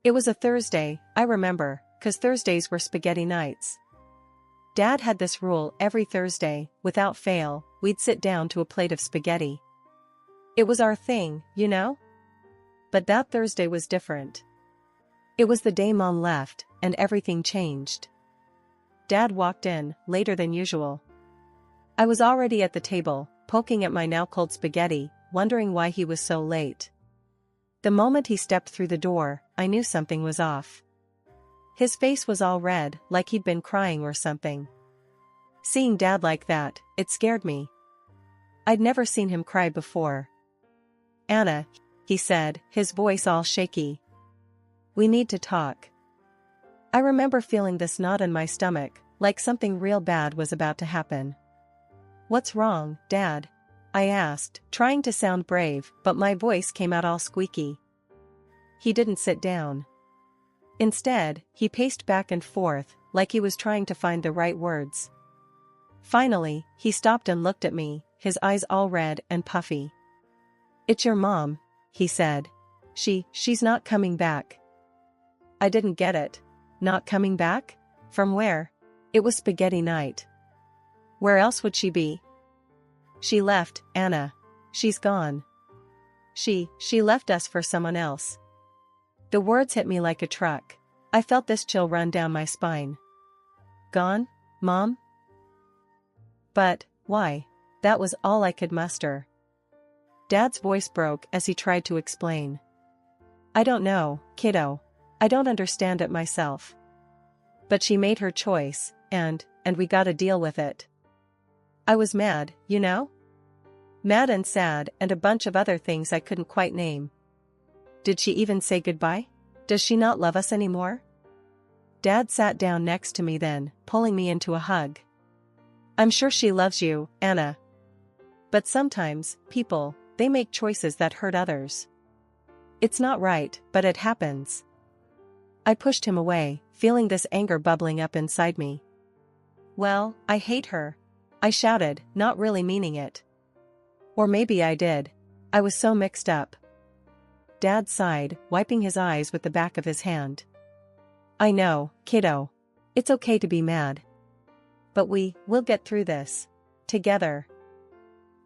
It was a Thursday, I remember, 'cause Thursdays were spaghetti nights. Dad had this rule: every Thursday, without fail, we'd sit down to a plate of spaghetti. It was our thing, you know? But that Thursday was different. It was the day Mom left, and everything changed. Dad walked in, later than usual. I was already at the table, poking at my now cold spaghetti, wondering why he was so late. The moment he stepped through the door, I knew something was off. His face was all red, like he'd been crying or something. Seeing Dad like that, it scared me. I'd never seen him cry before. "Anna," he said, his voice all shaky. "We need to talk." I remember feeling this knot in my stomach, like something real bad was about to happen. "What's wrong, Dad?" I asked, trying to sound brave, but my voice came out all squeaky. He didn't sit down. Instead, he paced back and forth, like he was trying to find the right words. Finally, he stopped and looked at me, his eyes all red and puffy. "It's your mom," he said. She's not coming back." I didn't get it. Not coming back? From where? It was spaghetti night. Where else would she be? "She left, Anna. She's gone. She left us for someone else." The words hit me like a truck. I felt this chill run down my spine. "Gone, Mom?" But, why? That was all I could muster. Dad's voice broke as he tried to explain. "I don't know, kiddo. I don't understand it myself. But she made her choice, and we gotta deal with it." I was mad, you know? Mad and sad and a bunch of other things I couldn't quite name. Did she even say goodbye? Does she not love us anymore? Dad sat down next to me then, pulling me into a hug. "I'm sure she loves you, Anna. But sometimes, people, they make choices that hurt others. It's not right, but it happens." I pushed him away, feeling this anger bubbling up inside me. "Well, I hate her," I shouted, not really meaning it. Or maybe I did. I was so mixed up. Dad sighed, wiping his eyes with the back of his hand. "I know, kiddo. It's okay to be mad. But we'll get through this. Together."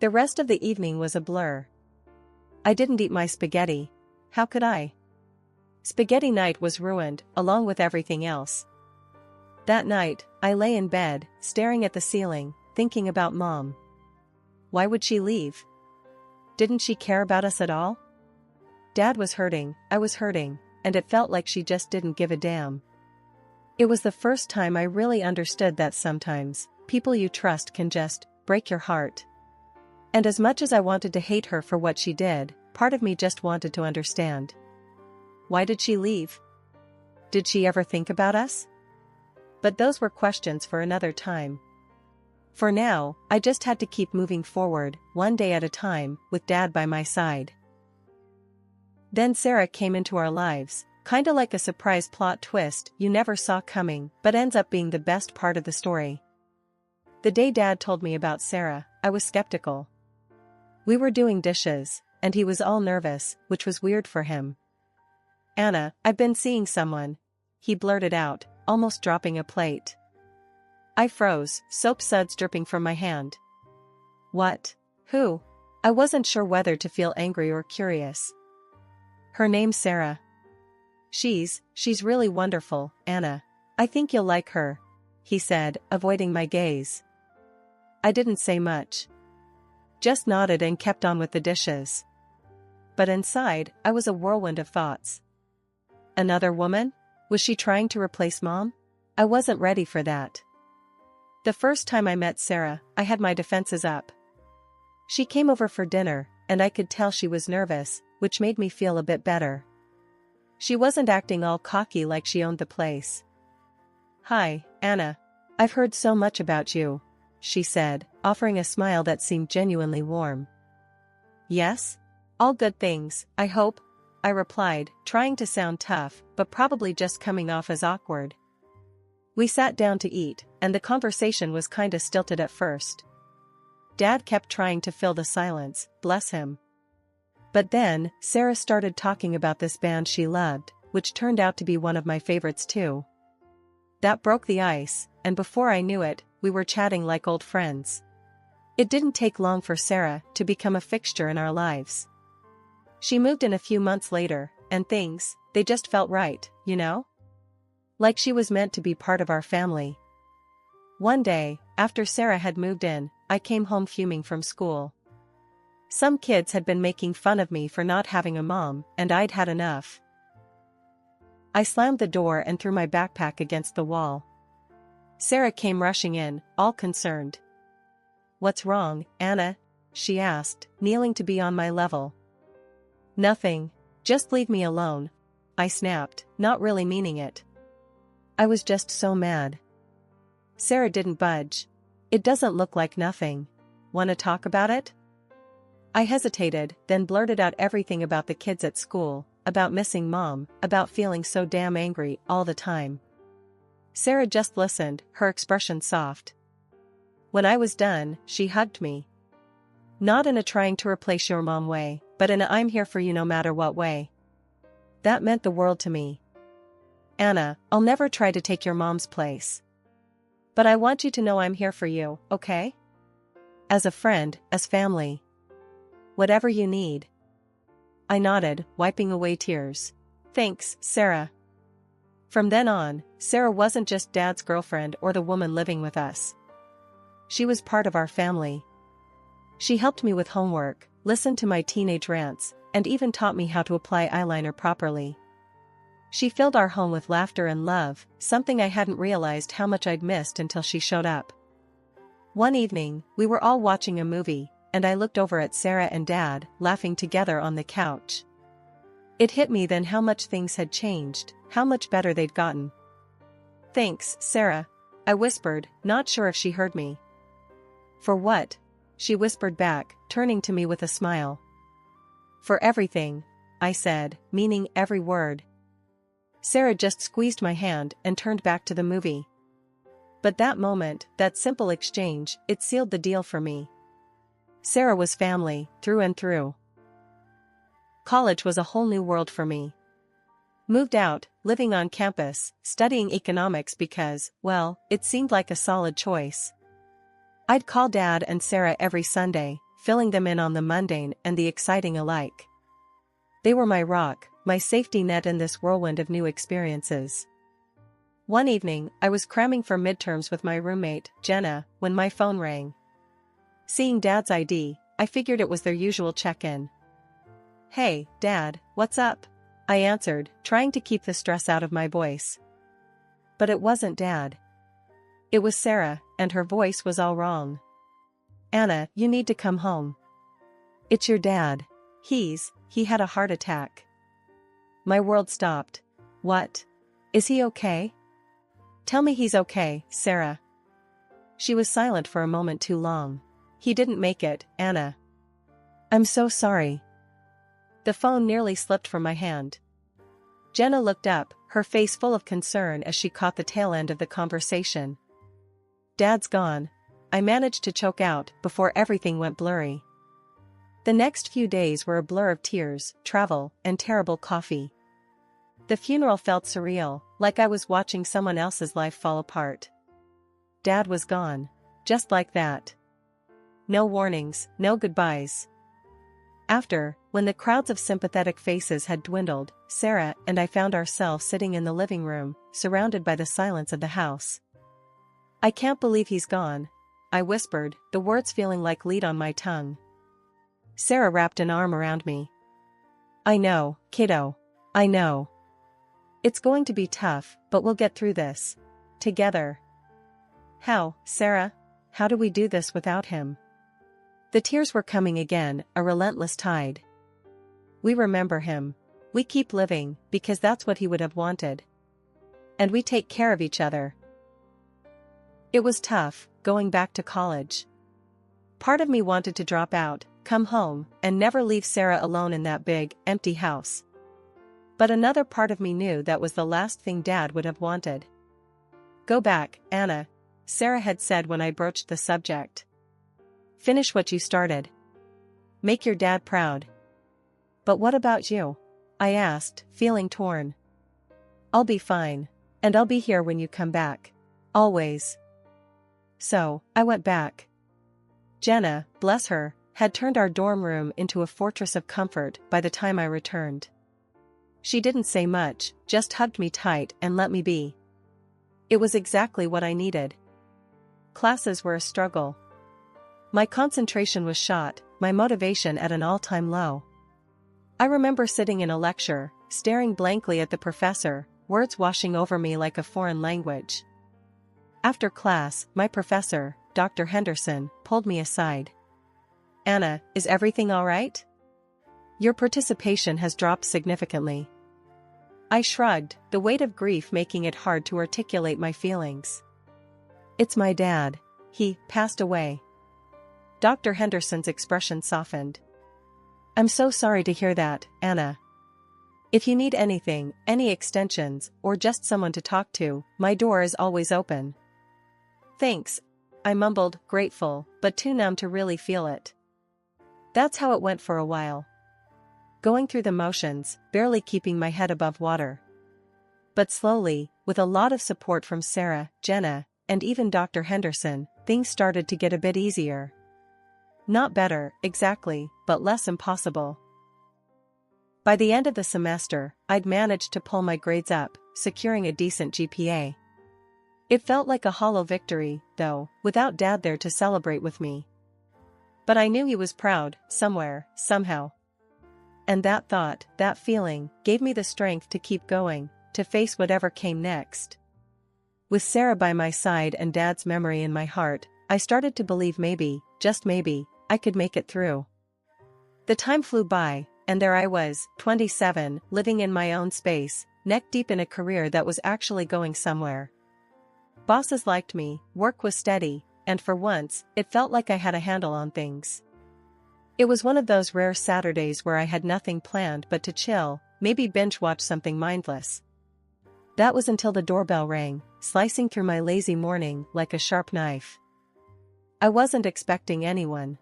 The rest of the evening was a blur. I didn't eat my spaghetti. How could I? Spaghetti night was ruined, along with everything else. That night, I lay in bed, staring at the ceiling, thinking about Mom. Why would she leave? Didn't she care about us at all? Dad was hurting, I was hurting, and it felt like she just didn't give a damn. It was the first time I really understood that sometimes, people you trust can just break your heart. And as much as I wanted to hate her for what she did, part of me just wanted to understand. Why did she leave? Did she ever think about us? But those were questions for another time. For now, I just had to keep moving forward, one day at a time, with Dad by my side. Then Sarah came into our lives, kinda like a surprise plot twist you never saw coming, but ends up being the best part of the story. The day Dad told me about Sarah, I was skeptical. We were doing dishes, and he was all nervous, which was weird for him. "Anna, I've been seeing someone," he blurted out, almost dropping a plate. I froze, soap suds dripping from my hand. "What? Who?" I wasn't sure whether to feel angry or curious. "Her name's Sarah. She's really wonderful, Anna. I think you'll like her," he said, avoiding my gaze. I didn't say much. Just nodded and kept on with the dishes. But inside, I was a whirlwind of thoughts. Another woman? Was she trying to replace Mom? I wasn't ready for that. The first time I met Sarah, I had my defenses up. She came over for dinner, and I could tell she was nervous, which made me feel a bit better. She wasn't acting all cocky like she owned the place. "Hi, Anna. I've heard so much about you," she said, offering a smile that seemed genuinely warm. "Yes? All good things, I hope," I replied, trying to sound tough, but probably just coming off as awkward. We sat down to eat, and the conversation was kinda stilted at first. Dad kept trying to fill the silence, bless him. But then, Sarah started talking about this band she loved, which turned out to be one of my favorites too. That broke the ice, and before I knew it, we were chatting like old friends. It didn't take long for Sarah to become a fixture in our lives. She moved in a few months later, and things, they just felt right, you know? Like she was meant to be part of our family. One day, after Sarah had moved in, I came home fuming from school. Some kids had been making fun of me for not having a mom, and I'd had enough. I slammed the door and threw my backpack against the wall. Sarah came rushing in, all concerned. "What's wrong, Anna?" she asked, kneeling to be on my level. "Nothing. Just leave me alone," I snapped, not really meaning it. I was just so mad. Sarah didn't budge. "It doesn't look like nothing. Wanna talk about it?" I hesitated, then blurted out everything about the kids at school, about missing mom, about feeling so damn angry all the time. Sarah just listened, her expression soft. When I was done, she hugged me. Not in a trying to replace your mom way, but in a I'm here for you no matter what way. That meant the world to me. "Anna, I'll never try to take your mom's place. But I want you to know I'm here for you, okay? As a friend, as family. Whatever you need." I nodded, wiping away tears. "Thanks, Sarah." From then on, Sarah wasn't just Dad's girlfriend or the woman living with us. She was part of our family. She helped me with homework, listened to my teenage rants, and even taught me how to apply eyeliner properly. She filled our home with laughter and love, something I hadn't realized how much I'd missed until she showed up. One evening, we were all watching a movie, and I looked over at Sarah and Dad, laughing together on the couch. It hit me then how much things had changed, how much better they'd gotten. "Thanks, Sarah," I whispered, not sure if she heard me. "For what?" she whispered back, turning to me with a smile. "For everything," I said, meaning every word. Sarah just squeezed my hand and turned back to the movie. But that moment, that simple exchange, it sealed the deal for me. Sarah was family, through and through. College was a whole new world for me. Moved out, living on campus, studying economics because, well, it seemed like a solid choice. I'd call Dad and Sarah every Sunday, filling them in on the mundane and the exciting alike. They were my rock, my safety net in this whirlwind of new experiences. One evening, I was cramming for midterms with my roommate, Jenna, when my phone rang. Seeing Dad's ID, I figured it was their usual check-in. "Hey, Dad, what's up?" I answered, trying to keep the stress out of my voice. But it wasn't Dad. It was Sarah, and her voice was all wrong. "Anna, you need to come home. It's your dad. He had a heart attack." My world stopped. "What? Is he okay?" "Tell me he's okay, Sarah." She was silent for a moment too long. "He didn't make it, Anna." "I'm so sorry." The phone nearly slipped from my hand. Jenna looked up, her face full of concern as she caught the tail end of the conversation. "Dad's gone," I managed to choke out before everything went blurry. The next few days were a blur of tears, travel, and terrible coffee. The funeral felt surreal, like I was watching someone else's life fall apart. Dad was gone. Just like that. No warnings, no goodbyes. After, when the crowds of sympathetic faces had dwindled, Sarah and I found ourselves sitting in the living room, surrounded by the silence of the house. "I can't believe he's gone," I whispered, the words feeling like lead on my tongue. Sarah wrapped an arm around me. "I know, kiddo. I know. It's going to be tough, but we'll get through this. Together." "How, Sarah? How do we do this without him?" The tears were coming again, a relentless tide. "We remember him. We keep living, because that's what he would have wanted. And we take care of each other." It was tough, going back to college. Part of me wanted to drop out, come home, and never leave Sarah alone in that big, empty house. But another part of me knew that was the last thing Dad would have wanted. "Go back, Anna," Sarah had said when I broached the subject. "Finish what you started. Make your dad proud." "But what about you?" I asked, feeling torn. I'll be fine. And I'll be here when you come back. Always. So, I went back. Jenna, bless her, had turned our dorm room into a fortress of comfort by the time I returned. She didn't say much, just hugged me tight and let me be. It was exactly what I needed. Classes were a struggle. My concentration was shot, my motivation at an all-time low. I remember sitting in a lecture, staring blankly at the professor, words washing over me like a foreign language. After class, my professor, Dr. Henderson, pulled me aside. "Anna, is everything all right? Your participation has dropped significantly." I shrugged, the weight of grief making it hard to articulate my feelings. "It's my dad. He passed away." Dr. Henderson's expression softened. "I'm so sorry to hear that, Anna. If you need anything, any extensions, or just someone to talk to, my door is always open." "Thanks," I mumbled, grateful, but too numb to really feel it. That's how it went for a while. Going through the motions, barely keeping my head above water. But slowly, with a lot of support from Sarah, Jenna, and even Dr. Henderson, things started to get a bit easier. Not better, exactly, but less impossible. By the end of the semester, I'd managed to pull my grades up, securing a decent GPA. It felt like a hollow victory, though, without Dad there to celebrate with me. But I knew he was proud, somewhere, somehow. And that thought, that feeling, gave me the strength to keep going, to face whatever came next. With Sarah by my side and Dad's memory in my heart, I started to believe maybe, just maybe, I could make it through. The time flew by, and there I was, 27, living in my own space, neck deep in a career that was actually going somewhere. Bosses liked me, work was steady, and for once, it felt like I had a handle on things. It was one of those rare Saturdays where I had nothing planned but to chill, maybe binge-watch something mindless. That was until the doorbell rang, slicing through my lazy morning like a sharp knife. I wasn't expecting anyone.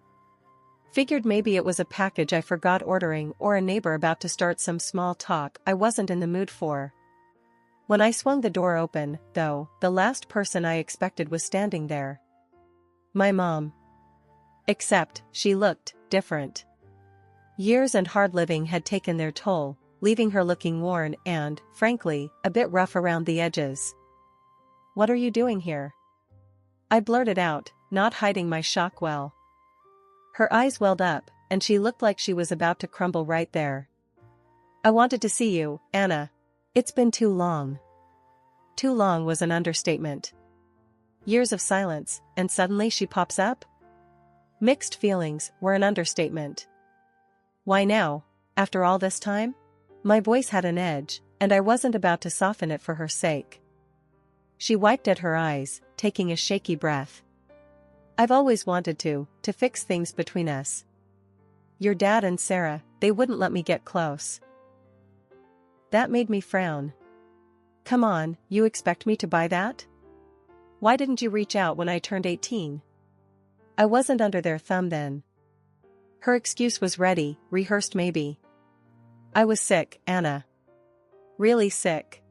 Figured maybe it was a package I forgot ordering or a neighbor about to start some small talk I wasn't in the mood for. When I swung the door open, though, the last person I expected was standing there. My mom. Except, she looked different. Years and hard living had taken their toll, leaving her looking worn and, frankly, a bit rough around the edges. "What are you doing here?" I blurted out, not hiding my shock well. Her eyes welled up, and she looked like she was about to crumble right there. "I wanted to see you, Anna. It's been too long." Too long was an understatement. Years of silence, and suddenly she pops up? Mixed feelings were an understatement. Why now, after all this time? My voice had an edge, and I wasn't about to soften it for her sake. She wiped at her eyes, taking a shaky breath. "I've always wanted to fix things between us. Your dad and Sarah, they wouldn't let me get close." That made me frown. "Come on, you expect me to buy that? Why didn't you reach out when I turned 18? I wasn't under their thumb then." Her excuse was ready, rehearsed maybe. "I was sick, Anna. Really sick.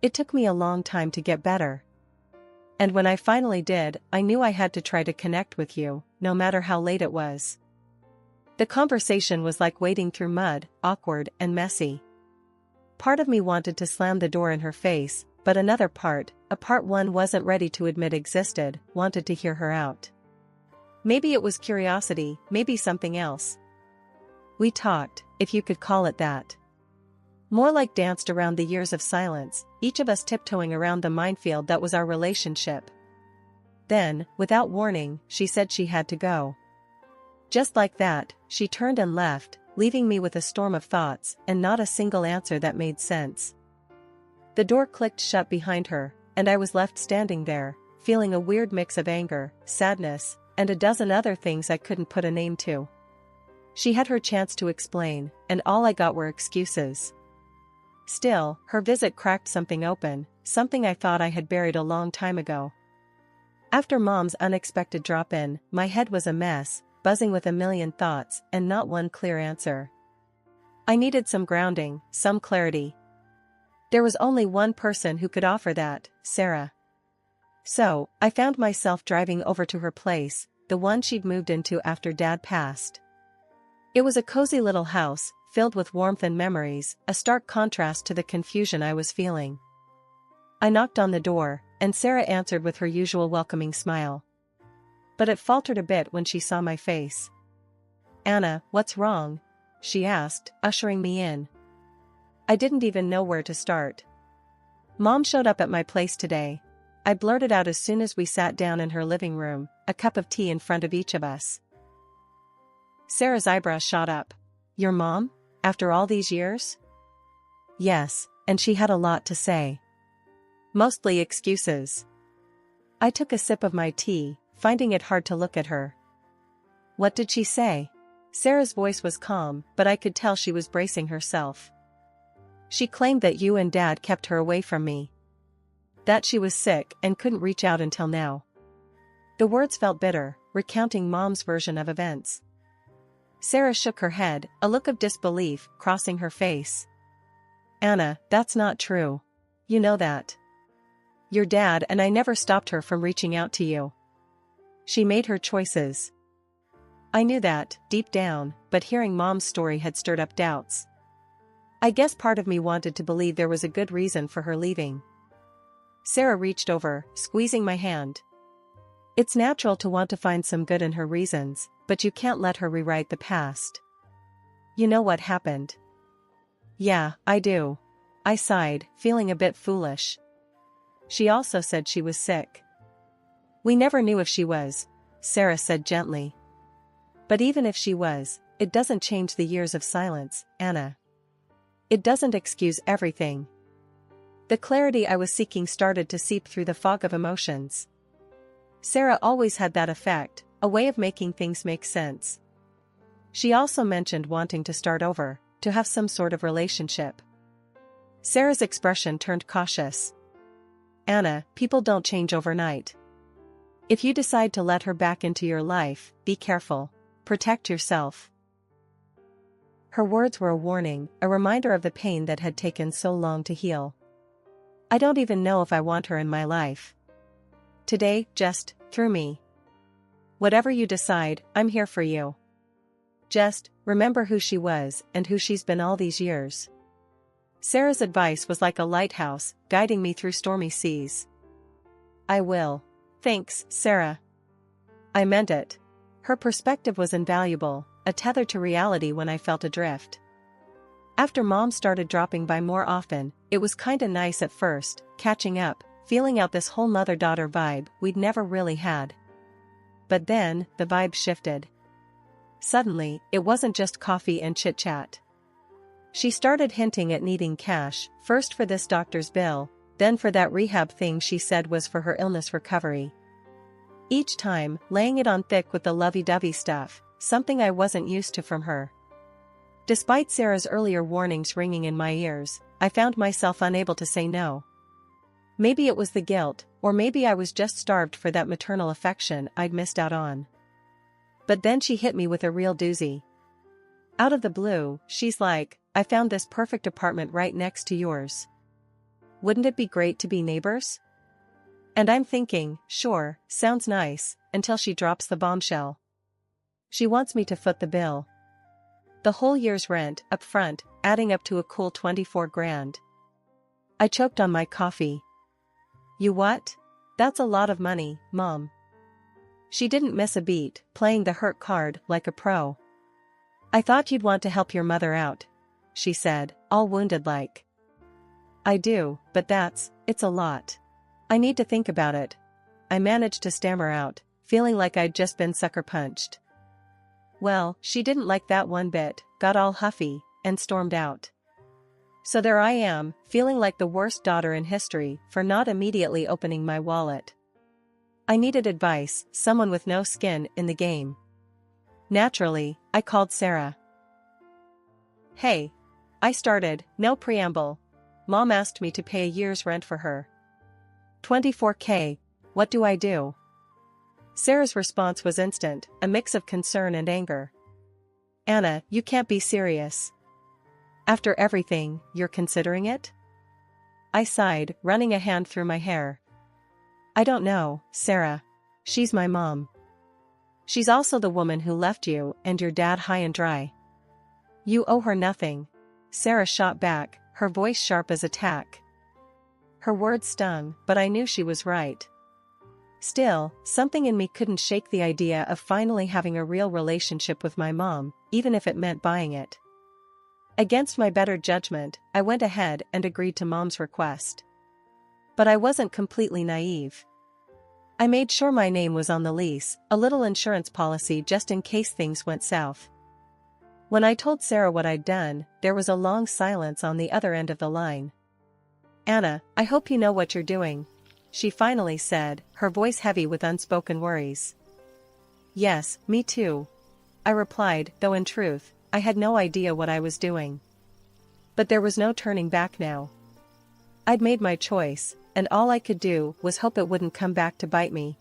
It took me a long time to get better. And when I finally did, I knew I had to try to connect with you, no matter how late it was." The conversation was like wading through mud, awkward and messy. Part of me wanted to slam the door in her face, but another part, a part one wasn't ready to admit existed, wanted to hear her out. Maybe it was curiosity, maybe something else. We talked, if you could call it that. More like danced around the years of silence, each of us tiptoeing around the minefield that was our relationship. Then, without warning, she said she had to go. Just like that, she turned and left, leaving me with a storm of thoughts and not a single answer that made sense. The door clicked shut behind her, and I was left standing there, feeling a weird mix of anger, sadness, and a dozen other things I couldn't put a name to. She had her chance to explain, and all I got were excuses. Still, her visit cracked something open, something I thought I had buried a long time ago. After Mom's unexpected drop-in, my head was a mess, buzzing with a million thoughts and not one clear answer. I needed some grounding, some clarity. There was only one person who could offer that, Sarah. So, I found myself driving over to her place, the one she'd moved into after Dad passed. It was a cozy little house, filled with warmth and memories, a stark contrast to the confusion I was feeling. I knocked on the door, and Sarah answered with her usual welcoming smile. But it faltered a bit when she saw my face. "Anna, what's wrong?" she asked, ushering me in. I didn't even know where to start. "Mom showed up at my place today," I blurted out as soon as we sat down in her living room, a cup of tea in front of each of us. Sarah's eyebrows shot up. "Your mom? After all these years?" "Yes, and she had a lot to say. Mostly excuses." I took a sip of my tea, finding it hard to look at her. "What did she say?" Sarah's voice was calm, but I could tell she was bracing herself. "She claimed that you and Dad kept her away from me. That she was sick and couldn't reach out until now." The words felt bitter, recounting Mom's version of events. Sarah shook her head, a look of disbelief crossing her face. "Anna, that's not true. You know that. Your dad and I never stopped her from reaching out to you. She made her choices." I knew that, deep down, but hearing Mom's story had stirred up doubts. I guess part of me wanted to believe there was a good reason for her leaving. Sarah reached over, squeezing my hand. "It's natural to want to find some good in her reasons, but you can't let her rewrite the past. You know what happened." "Yeah, I do." I sighed, feeling a bit foolish. "She also said she was sick." "We never knew if she was," Sarah said gently. "But even if she was, it doesn't change the years of silence, Anna. It doesn't excuse everything." The clarity I was seeking started to seep through the fog of emotions. Sarah always had that effect, a way of making things make sense. She also mentioned wanting to start over, to have some sort of relationship. Sarah's expression turned cautious. "Anna, people don't change overnight. If you decide to let her back into your life, be careful. Protect yourself." Her words were a warning, a reminder of the pain that had taken so long to heal. I don't even know if I want her in my life. Today, just, through me. Whatever you decide, I'm here for you. Just, remember who she was and who she's been all these years. Sarah's advice was like a lighthouse, guiding me through stormy seas. "I will." "Thanks, Sarah." I meant it. Her perspective was invaluable, a tether to reality when I felt adrift. After Mom started dropping by more often, it was kinda nice at first, catching up, feeling out this whole mother-daughter vibe we'd never really had. But then, the vibe shifted. Suddenly, it wasn't just coffee and chit-chat. She started hinting at needing cash, first for this doctor's bill, then for that rehab thing she said was for her illness recovery. Each time, laying it on thick with the lovey-dovey stuff, something I wasn't used to from her. Despite Sarah's earlier warnings ringing in my ears, I found myself unable to say no. Maybe it was the guilt, or maybe I was just starved for that maternal affection I'd missed out on. But then she hit me with a real doozy. Out of the blue, she's like, "I found this perfect apartment right next to yours. Wouldn't it be great to be neighbors?" And I'm thinking, sure, sounds nice, until she drops the bombshell. She wants me to foot the bill. The whole year's rent, up front, adding up to a cool 24 grand. I choked on my coffee. "You what? That's a lot of money, Mom." She didn't miss a beat, playing the hurt card like a pro. "I thought you'd want to help your mother out," she said, all wounded-like. "I do, but it's a lot. I need to think about it." I managed to stammer out, feeling like I'd just been sucker-punched. Well, she didn't like that one bit, got all huffy, and stormed out. So there I am, feeling like the worst daughter in history for not immediately opening my wallet. I needed advice, someone with no skin in the game. Naturally, I called Sarah. "Hey." I started, no preamble. "Mom asked me to pay a year's rent for her. 24K, what do I do?" Sarah's response was instant, a mix of concern and anger. "Anna, you can't be serious. After everything, you're considering it?" I sighed, running a hand through my hair. I don't know, Sarah. She's my mom. She's also the woman who left you and your dad high and dry. You owe her nothing. Sarah shot back, her voice sharp as attack. Her words stung, but I knew she was right. Still, something in me couldn't shake the idea of finally having a real relationship with my mom, even if it meant buying it. Against my better judgment, I went ahead and agreed to Mom's request. But I wasn't completely naive. I made sure my name was on the lease, a little insurance policy just in case things went south. When I told Sarah what I'd done, there was a long silence on the other end of the line. Anna, I hope you know what you're doing, she finally said, her voice heavy with unspoken worries. Yes, me too, I replied, though in truth, I had no idea what I was doing. But there was no turning back now. I'd made my choice, and all I could do was hope it wouldn't come back to bite me.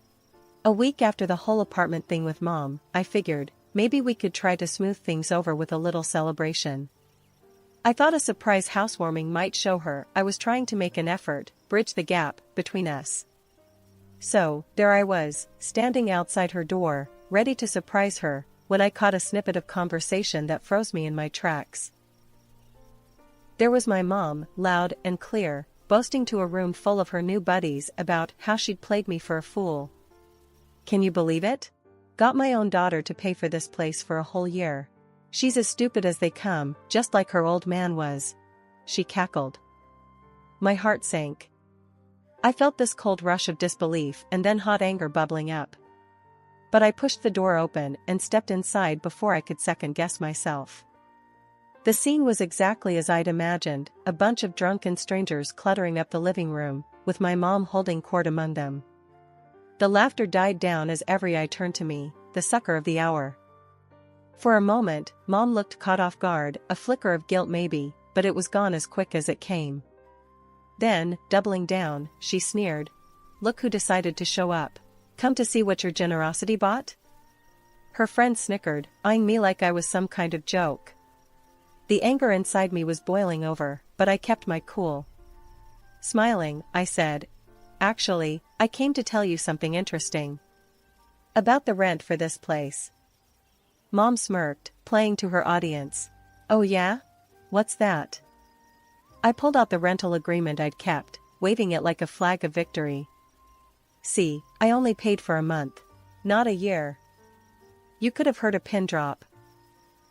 A week after the whole apartment thing with Mom, I figured, maybe we could try to smooth things over with a little celebration. I thought a surprise housewarming might show her I was trying to make an effort, bridge the gap between us. So, there I was, standing outside her door, ready to surprise her, when I caught a snippet of conversation that froze me in my tracks. There was my mom, loud and clear, boasting to a room full of her new buddies about how she'd played me for a fool. Can you believe it? Got my own daughter to pay for this place for a whole year. She's as stupid as they come, just like her old man was. She cackled. My heart sank. I felt this cold rush of disbelief and then hot anger bubbling up. But I pushed the door open and stepped inside before I could second-guess myself. The scene was exactly as I'd imagined, a bunch of drunken strangers cluttering up the living room, with my mom holding court among them. The laughter died down as every eye turned to me, the sucker of the hour. For a moment, Mom looked caught off guard, a flicker of guilt maybe, but it was gone as quick as it came. Then, doubling down, she sneered. Look who decided to show up. Come to see what your generosity bought? Her friend snickered, eyeing me like I was some kind of joke. The anger inside me was boiling over, but I kept my cool. Smiling, I said, actually, I came to tell you something interesting. About the rent for this place. Mom smirked, playing to her audience. Oh yeah? What's that? I pulled out the rental agreement I'd kept, waving it like a flag of victory. See, I only paid for a month. Not a year. You could have heard a pin drop.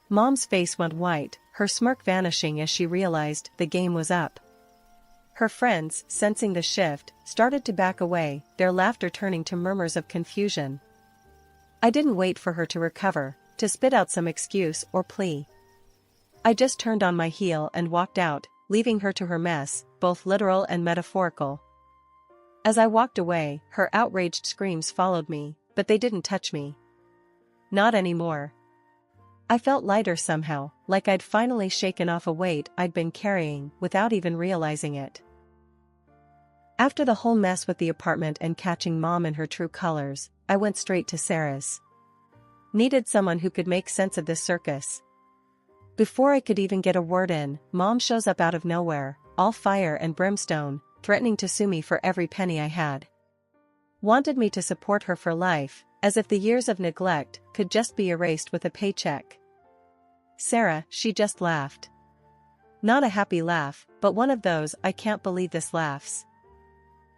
Mom's face went white, her smirk vanishing as she realized the game was up. Her friends, sensing the shift, started to back away, their laughter turning to murmurs of confusion. I didn't wait for her to recover, to spit out some excuse or plea. I just turned on my heel and walked out, leaving her to her mess, both literal and metaphorical. As I walked away, her outraged screams followed me, but they didn't touch me. Not anymore. I felt lighter somehow, like I'd finally shaken off a weight I'd been carrying without even realizing it. After the whole mess with the apartment and catching Mom in her true colors, I went straight to Sarah's. Needed someone who could make sense of this circus. Before I could even get a word in, Mom shows up out of nowhere, all fire and brimstone, threatening to sue me for every penny I had. Wanted me to support her for life, as if the years of neglect could just be erased with a paycheck. Sarah, she just laughed. Not a happy laugh, but one of those I can't believe this laughs.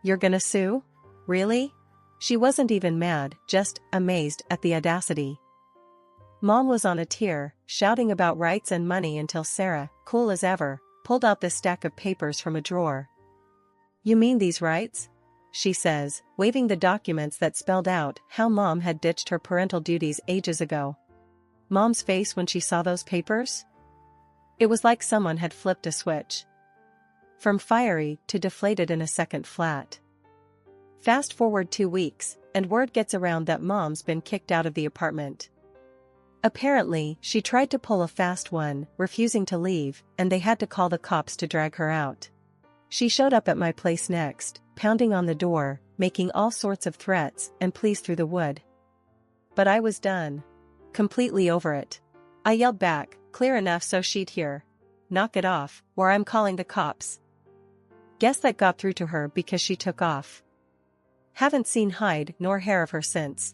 You're gonna sue? Really? She wasn't even mad, just amazed at the audacity. Mom was on a tear, shouting about rights and money until Sarah, cool as ever, pulled out this stack of papers from a drawer. You mean these rights? She says, waving the documents that spelled out how Mom had ditched her parental duties ages ago. Mom's face when she saw those papers? It was like someone had flipped a switch. From fiery to deflated in a second flat. Fast forward 2 weeks, and word gets around that Mom's been kicked out of the apartment. Apparently, she tried to pull a fast one, refusing to leave, and they had to call the cops to drag her out. She showed up at my place next, pounding on the door, making all sorts of threats and pleas through the wood. But I was done. Completely over it. I yelled back, clear enough so she'd hear. Knock it off, or I'm calling the cops. Guess that got through to her because she took off. Haven't seen hide nor hair of her since.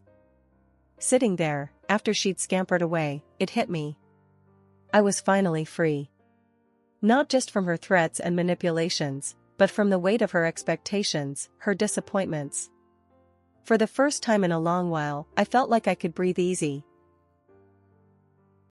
Sitting there, after she'd scampered away, it hit me. I was finally free. Not just from her threats and manipulations, but from the weight of her expectations, her disappointments. For the first time in a long while, I felt like I could breathe easy,